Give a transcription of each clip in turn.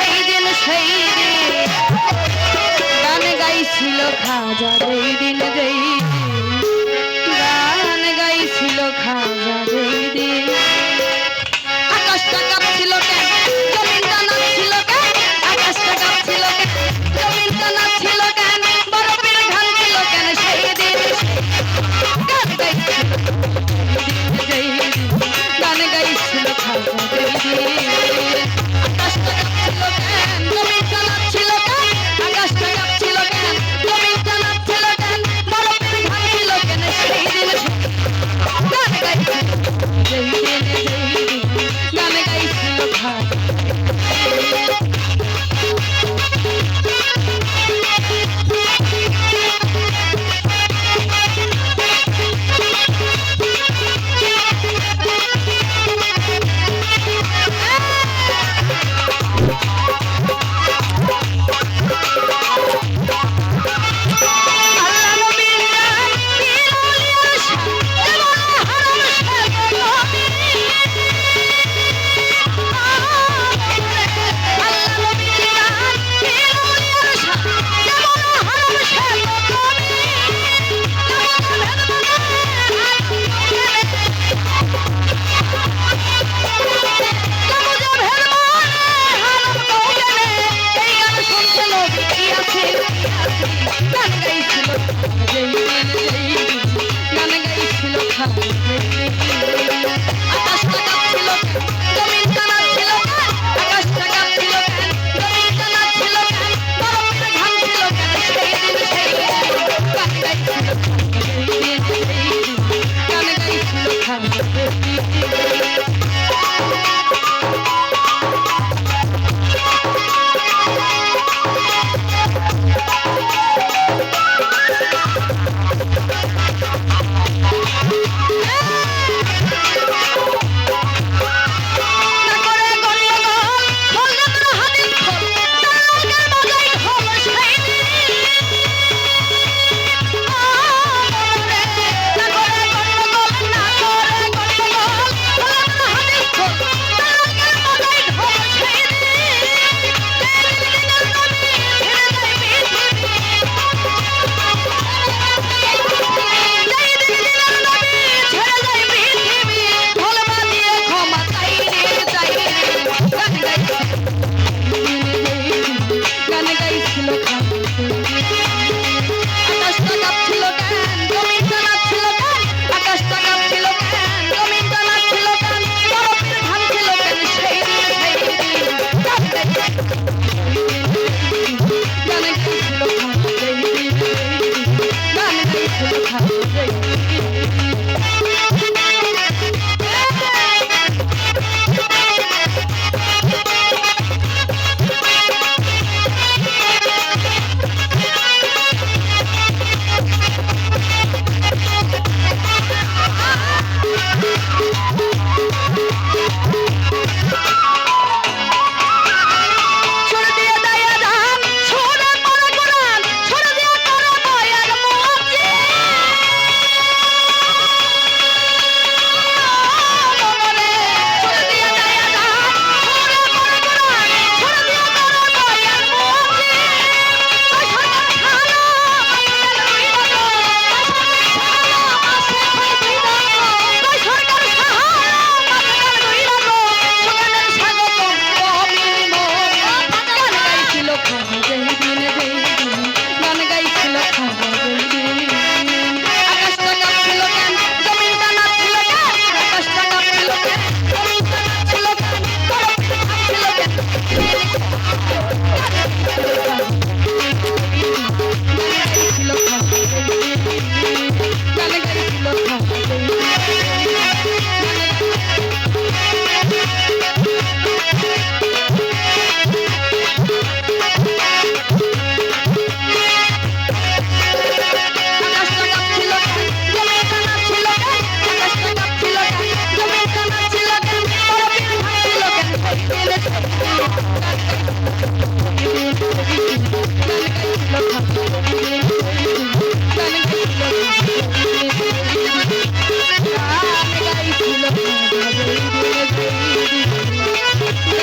সেই দিন গান গাইছিল খাজা যেই দিন গান গাইছিল খাজা যেই দিন আকাশটা কাঁপছিল কেন জমিনটা নাচছিল কেন আকাশটা কাঁপছিল কেন জমিনটা নাচছিল কেন বরফের ঘামছিল কেন সেই দিন গান গাইছিল যেই দিন গান গাইছিল খাজা যেই দিন আকাশটা কাঁপছিল কেন জমিনটা নাচছিল কেন আকাশটা কাঁপছিল কেন জমিনটা নাচছিল কেন বরফের ঘামছিল কেন সেই দিন গান গাইছিল যেই দিন গান গাইছিল খাজা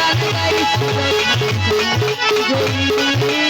গান গাইছিল জয়ী